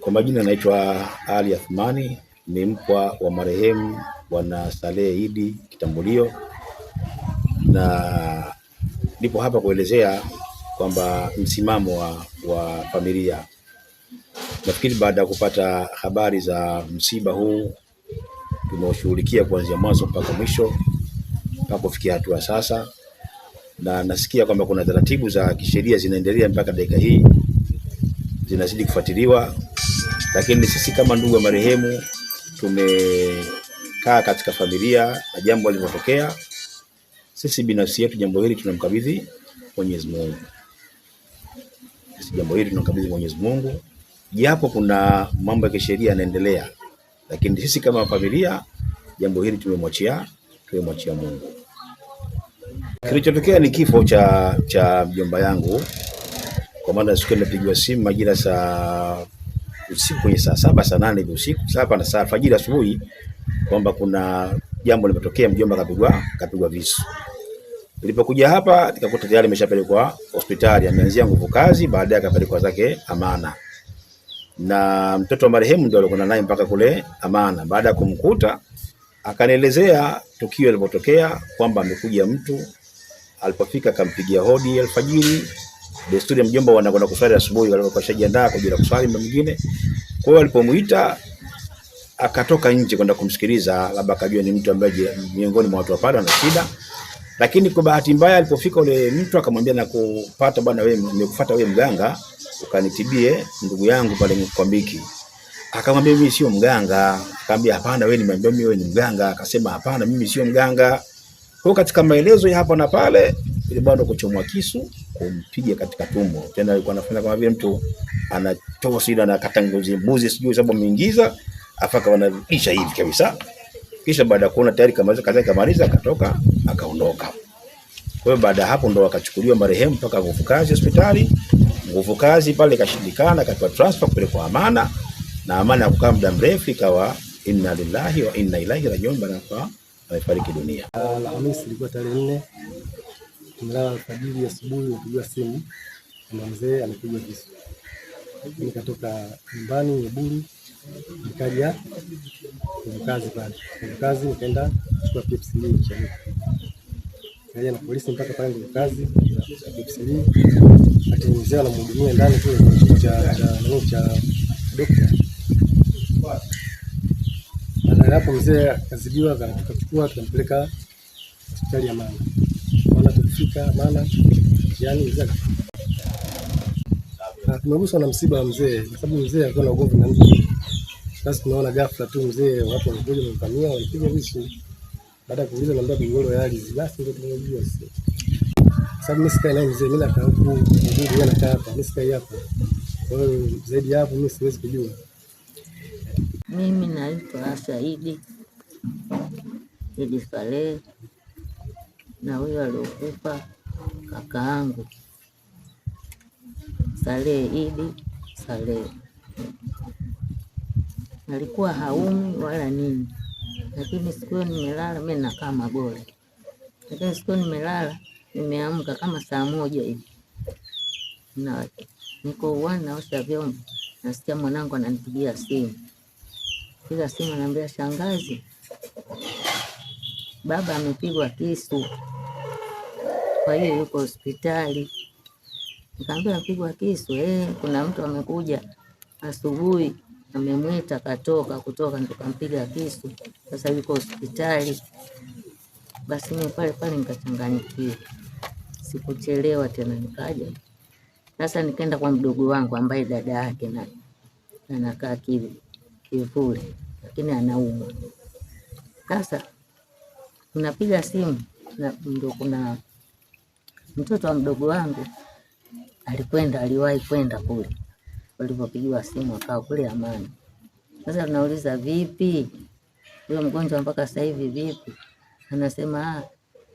Kwa majina naitwa Ali Athmani, ni mpwa wa marehemu Bwana Saleh Idi Kitambulio, na nipo hapa kuelezea kwamba msimamo wa familia. Nafikiri baada ya kupata habari za msiba huu tunaoshughulikia kuanzia mwanzo mpaka mwisho mpaka kufikia hatua sasa, na nasikia kwamba kuna taratibu za kisheria zinaendelea mpaka dakika hii, zinazidi kufuatiliwa. Lakini sisi kama ndugu wa marehemu tumekaa katika familia na jambo lilipotokea, sisi binafsi yetu jambo hili tunamkabidhi Mwenyezi Mungu. Japo kuna mambo ya kisheria yanaendelea, lakini sisi kama familia jambo hili tumemwachia Mungu. Kilichotokea ni kifo cha mjomba yangu, kwa maana siku nilipigwa simu majira saa usiku kwenye saa 7 saa 8 hivi usiku, saa na saa fajiri asubuhi, kwamba kuna jambo limetokea, mjomba kapigwa visu. Nilipokuja hapa nikakuta tayari ameshapelekwa hospitali, ameanzia nguvu kazi, baadaye akapelekwa zake Amana. Na mtoto wa marehemu ndio alikuwa naye mpaka kule Amana. Baada ya kumkuta akanielezea tukio lilipotokea kwamba amekuja mtu, alipofika akampigia hodi alfajiri. Desturi ya mjomba wanakwenda kuswali asubuhi, walikuwa washajiandaa kwa ajili ya kuswali mwingine. Kwa hiyo alipomuita akatoka nje kwenda kumsikiliza, labda akajua ni mtu ambaye miongoni mwa watu wa pale ana shida. Lakini kwa bahati mbaya alipofika ule mtu akamwambia, na kupata bwana, wewe nimekufuata wewe mganga ukanitibie ndugu yangu pale Mkwambiki. Akamwambia mimi sio mganga. Akamwambia hapana, wewe ni mganga. Akasema hapana, mimi sio mganga. Kwa katika maelezo ya hapa na pale, ile bado kuchomwa kisu, kumpiga katika tumbo. Tena alikuwa anafanya kama vile mtu anatoa sida na kata ngozi mbuzi, sijui sababu ameingiza, afaka wanarudisha hivi kabisa. Kisha baada ya kuona tayari kamaliza akatoka akaondoka. Kwa hiyo baada hapo ndo akachukuliwa marehemu mpaka nguvu kazi hospitali. Nguvu kazi pale kashindikana, akatoa transfer kupelekwa Amana, na Amana kukaa muda mrefu, ikawa inna lillahi wa inna ilaihi rajiun, barafa amefariki dunia. Alhamisi ilikuwa tarehe 4, tumelala alfajiri, asubuhi nilipigwa simu na mzee amepigwa visu. Nikatoka nyumbani Nyeburi nikaja kwa kazi pale. Kwa kazi nikaenda kuchukua Pepsi cha kaja na polisi mpaka pale kwa kazi Pepsi. Ati mzee anamhudumia ndani kule kwa cha dokta. Baada hapo mzee akazidiwa, akachukua tukampeleka hospitali ya Amana. Maana tulifika Amana yani mzee tumeguswa na msiba wa mzee, kwa sababu mzee alikuwa na ugomvi na mtu. Sasa tunaona ghafla tu mzee watu wanakuja kumvamia, walipiga visu. Baada ya kuuliza namba bingolo ya ardhi, basi ndio tunajua sasa. Sababu mimi sikai naye mzee, mimi nakaa huku, ndio yeye anakaa hapa, mimi sikai hapa. Kwa hiyo zaidi hapo mimi siwezi kujua. Mimi naitwa Saidi Idi Saleh, na huyo aliokufa kakaangu Saleh Idi Saleh. Alikuwa haumi wala nini, lakini siku nimelala mimi nakaa Magole. Lakini siku nimelala nimeamka kama saa 1 hivi, na niko uani naosha vyombo, nasikia mwanangu ananipigia simu. Piga simu ananiambia, shangazi, baba amepigwa kisu, kwa hiyo yuko hospitali. Nikamwambia amepigwa kisu? Kuna mtu amekuja asubuhi amemwita kutoka ndo kampiga kisu, sasa yuko hospitali. Basi mimi pale nikachanganyikiwa, sikuchelewa tena, nikaja sasa nikaenda kwa mdogo wangu ambaye dada yake na anakaa Kivuli, lakini anaumwa. Sasa unapiga simu na ndo kuna mtoto wa mdogo wangu aliwahi kwenda kule, walipopigiwa simu akao kule Amana. Sasa tunauliza vipi huyo mgonjwa mpaka sasa hivi vipi? Anasema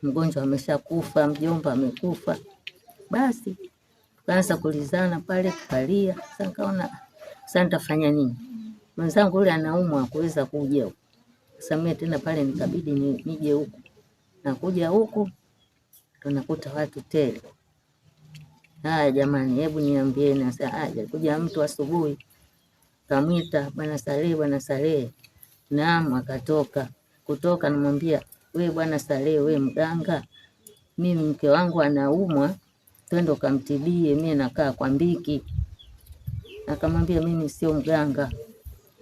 mgonjwa ameshakufa, mjomba amekufa. Basi tukaanza kulizana pale, tukalia. Sasa nikaona sasa nitafanya nini? Mwenzangu yule anaumwa kuweza kuja. Sasa mimi tena pale nikabidi nije huku. Na kuja huku tunakuta watu tele. Haya jamani, hebu niambieni sasa, alikuja mtu asubuhi Kamwita, bwana Salehe, bwana Salehe. Naam, akatoka. Kutoka namwambia, we bwana Salehe, we mganga, mimi mke wangu anaumwa, twende ukamtibie, mimi nakaa kwa Mbiki. Akamwambia, mimi sio mganga.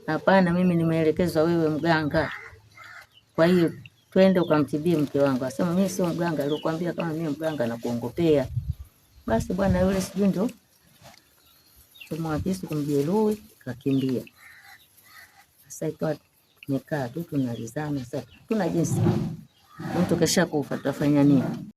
Hapana, mimi nimeelekezwa wewe mganga, kwa hiyo twende ukamtibie mke wangu. Asema, mimi sio mganga, alikwambia kama mimi mganga na kuongopea. Basi bwana yule sijui ndo tumwapisu kumjeruhi, kakimbia. Sasa ikawa tumekaa tu tunalizana, sasa tuna jinsi, mtu kesha kufa tutafanya nini?